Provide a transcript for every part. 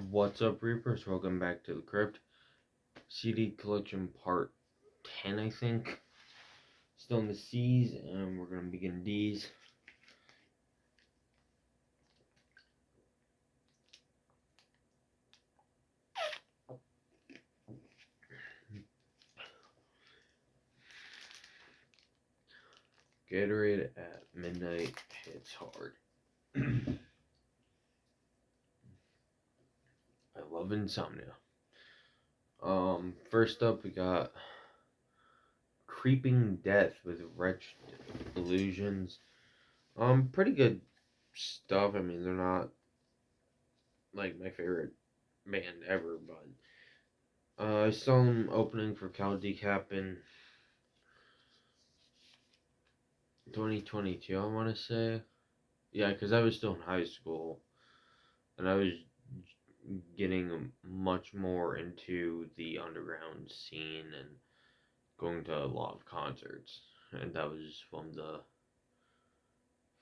What's up, Reapers? Welcome back to the Crypt. CD collection part 10, I think. Still in the C's, and we're going to begin D's. Gatorade at midnight hits hard. I love insomnia. First up, we got Creeping Death with Wretched Illusions. Pretty good stuff. I mean, they're not like my favorite band ever, but I saw them opening for Cal Decap in 2022, I want to say. Yeah, because I was still in high school, and I was getting much more into the underground scene and going to a lot of concerts. And that was one of the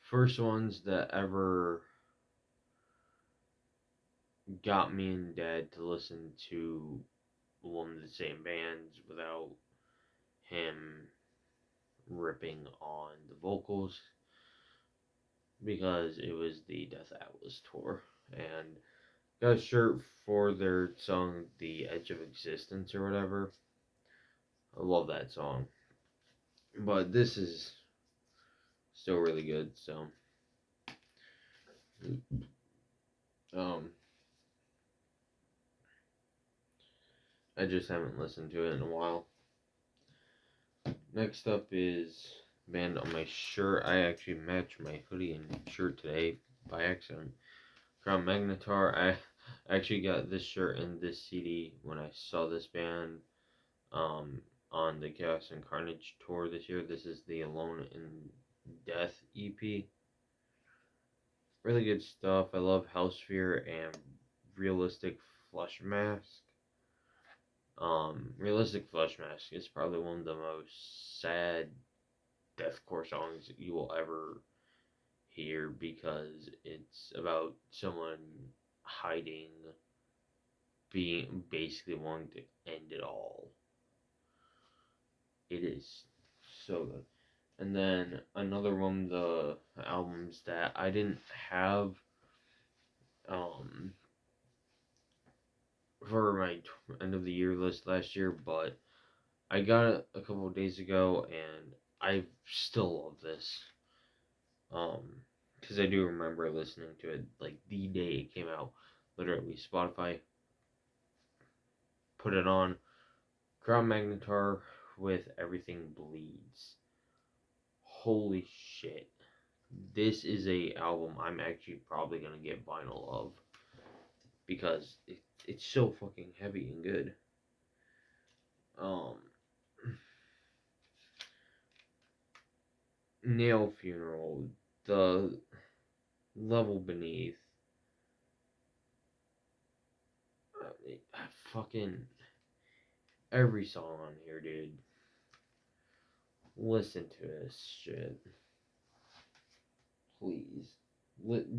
first ones that ever got me and Dad to listen to one of the same bands without him ripping on the vocals, because it was the Death Atlas tour, and got a shirt for their song The Edge of Existence or whatever. I love that song, but this is still really good. So I just haven't listened to it in a while. Next up is band on my shirt. I actually matched my hoodie and shirt today by accident. Crown Magnetar. I actually got this shirt and this CD when I saw this band on the Chaos and Carnage tour this year. This is the Alone in Death EP. Really good stuff. I love Hellsphere and Realistic Flesh Mask. Realistic Flesh Mask is probably one of the most sad deathcore songs you will ever hear, because it's about someone hiding, being basically wanting to end it all. It is so good. And then another one of the albums that I didn't have for my end of the year list last year, but I got it a couple of days ago, and I still love this. Because I do remember listening to it like the day it came out. Literally, Spotify put it on. Crown Magnetar with Everything Bleeds. Holy shit. This is a album I'm actually probably gonna get vinyl of, because it's so fucking heavy and good. Nail Funeral, The Level Beneath, fucking every song on here, dude. Listen to this shit, please.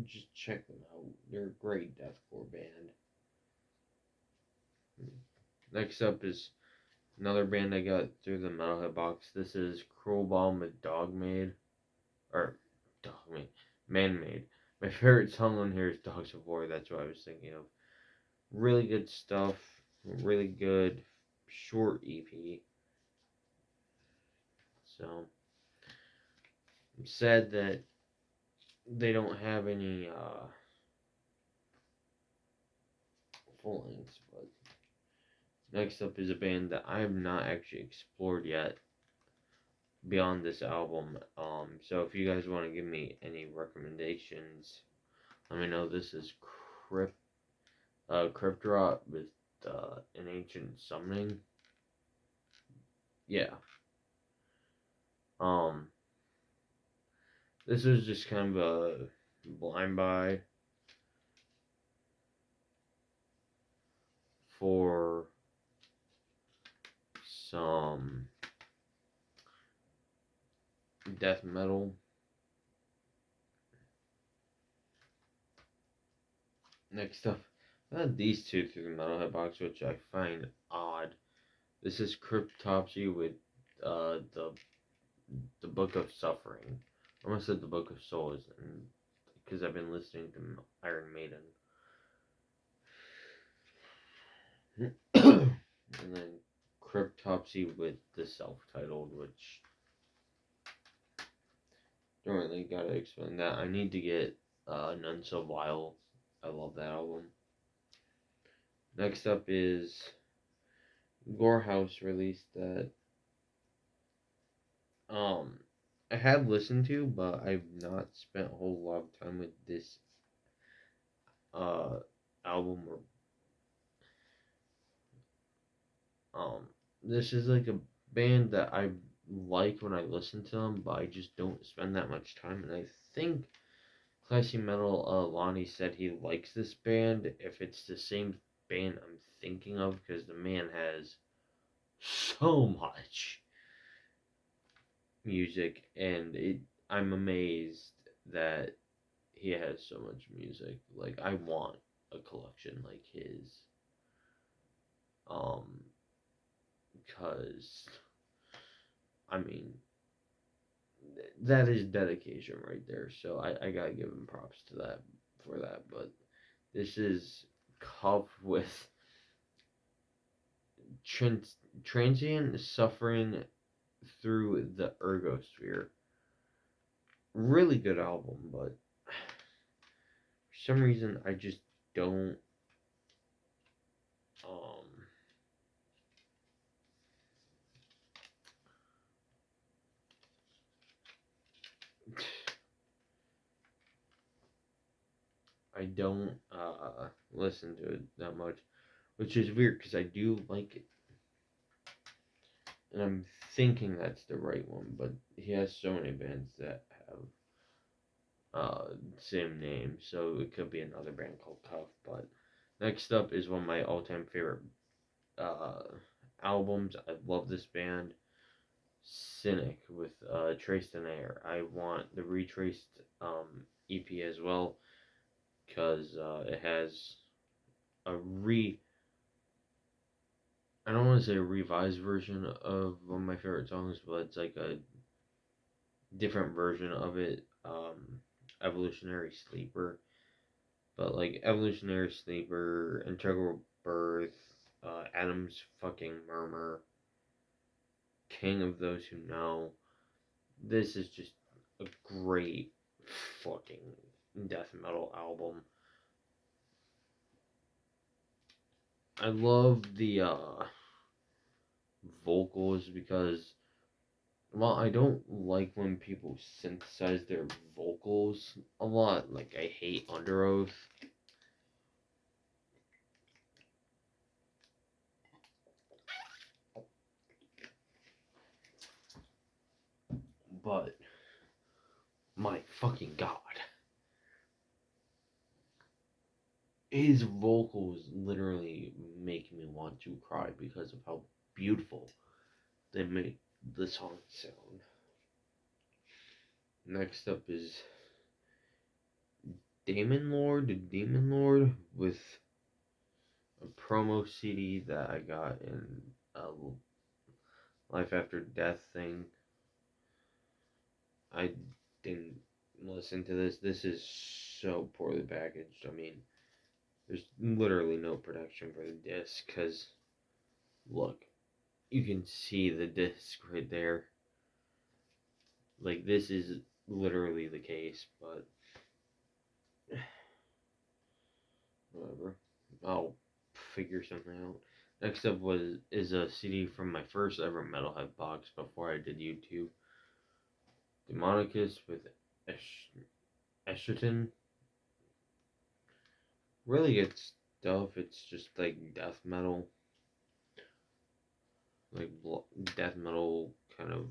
Just check them out. They're a great deathcore band. Next up is another band I got through the Metalhead box. This is Cruel Bomb with Man-Made. My favorite song on here is Dogs of War. That's what I was thinking of. Really good stuff. Really good short EP. So I'm sad that they don't have any full lengths. But next up is a band that I have not actually explored yet beyond this album. So if you guys want to give me any recommendations, let me know. This is Crypt Rot with An Ancient Summoning. Yeah. This was just kind of a blind buy for some death metal. Next up, I had these two through the Metalhead box, which I find odd. This is Cryptopsy with the Book of Suffering. I almost said the Book of Souls, and because I've been listening to Iron Maiden. And then Cryptopsy with the self-titled, which don't really gotta explain that. I need to get None So Vile. I love that album. Next up is Gorehouse released that I have listened to, but I've not spent a whole lot of time with this album or this is like a band that I like when I listen to them, but I just don't spend that much time. And I think Classy Metal Lonnie said he likes this band. If it's the same band I'm thinking of, because the man has so much music, and I'm amazed that he has so much music. Like, I want a collection like his. Because I mean, that is dedication right there. So I gotta give him props to that for that. But this is Cuff with transient suffering through the ergosphere. Really good album, but for some reason I just don't I don't listen to it that much, which is weird because I do like it, and I'm thinking that's the right one. But he has so many bands that have same name, so it could be another band called Cuff. But next up is one of my all-time favorite albums. I love this band, Cynic with Traced in Air. I want the Retraced EP as well because it has a I don't want to say a revised version of one of my favorite songs, but it's like a different version of it. Evolutionary Sleeper, but like Evolutionary Sleeper, Integral Birth, Adam's fucking Murmur, King of Those Who Know. This is just a great fucking death metal album. I love the vocals because, well, I don't like when people synthesize their vocals a lot. Like, I hate Underoath. But, my fucking god. His vocals literally make me want to cry because of how beautiful they make the song sound. Next up is Demon Lord with a promo CD that I got in a Life After Death thing. I didn't listen to this. This is so poorly packaged. I mean, there's literally no protection for the disc because, look, you can see the disc right there. Like, this is literally the case, but whatever. I'll figure something out. Next up is a CD from my first ever Metalhead box before I did YouTube. Demonicus with Escherton. Really good stuff. It's just like death metal. Like death metal kind of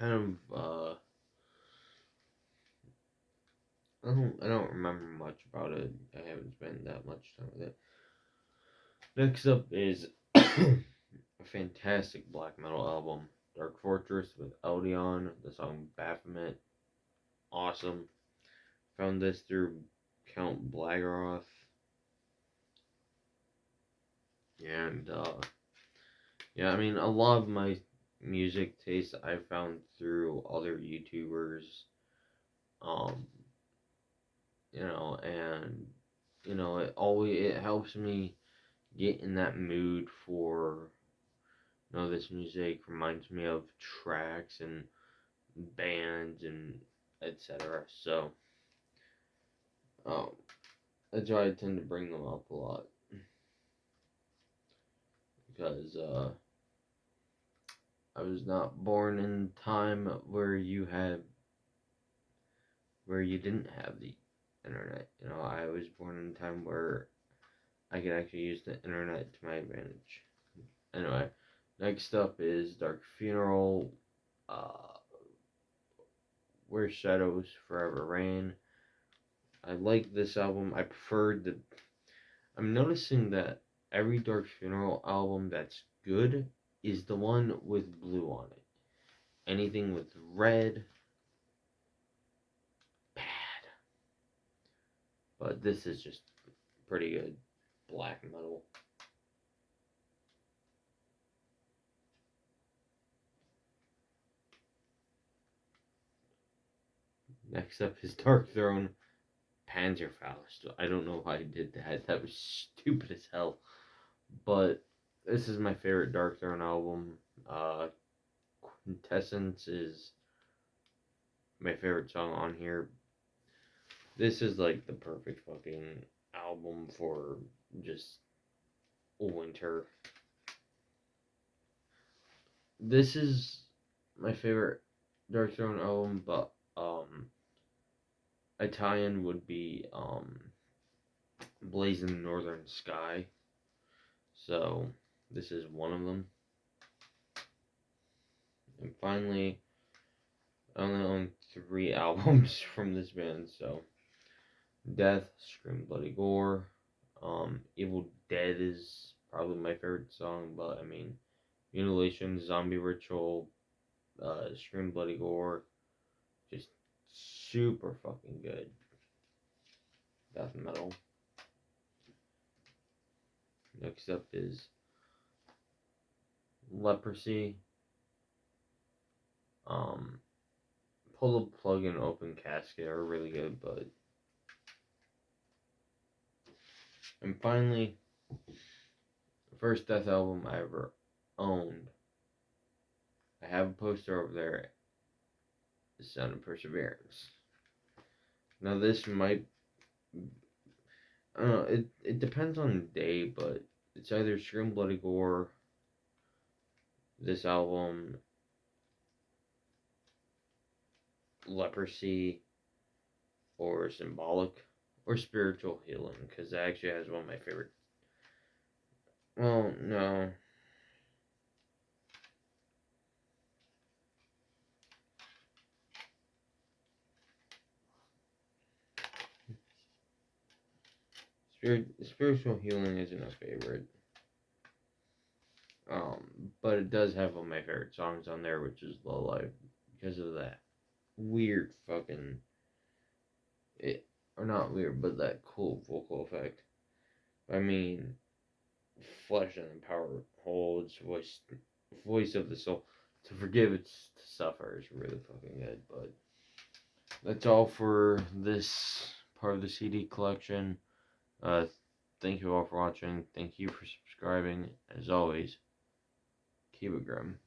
I don't remember much about it. I haven't spent that much time with it. Next up is a fantastic black metal album, Dark Fortress with Eldion, the song Baphomet. Awesome. Found this through Count Blaggeroth. And yeah, I mean, a lot of my music taste I found through other YouTubers. Um, and it helps me get in that mood for this music reminds me of tracks and bands and etc. So um, that's why I tend to bring them up a lot because I was not born in time where you didn't have the internet. I was born in a time where I could actually use the internet to my advantage. Anyway, next up is Dark Funeral, Where Shadows Forever Reign. I like this album. I'm noticing that every Dark Funeral album that's good is the one with blue on it. Anything with red, bad. But this is just pretty good black metal. Next up is Darkthrone, Panzerfaust. I don't know why I did that. That was stupid as hell. But this is my favorite Darkthrone album. Quintessence is my favorite song on here. This is like the perfect fucking album for just winter. This is my favorite Darkthrone album, but Italian would be Blazing Northern Sky. So this is one of them. And finally, I only own 3 albums from this band, so Death, Scream Bloody Gore, Evil Dead is probably my favorite song, but I mean, Mutilation, Zombie Ritual, Scream Bloody Gore, just super fucking good death metal. Next up is Leprosy. Pull the Plug and Open Casket are really good, but and finally, the first death album I ever owned. I have a poster over there. The Sound of Perseverance. Now this might, I don't know. It depends on the day, but it's either Scream Bloody Gore, this album, Leprosy, or Symbolic, or Spiritual Healing, because that actually has one of my favorite. Well, no. Spiritual Healing isn't a favorite. But it does have one of my favorite songs on there, which is Low Life, because of that weird fucking or not weird, but that cool vocal effect. I mean, Flesh and Power holds voice of the soul. To forgive it's to suffer is really fucking good. But that's all for this part of the CD collection. Thank you all for watching. Thank you for subscribing. As always, keep it grim.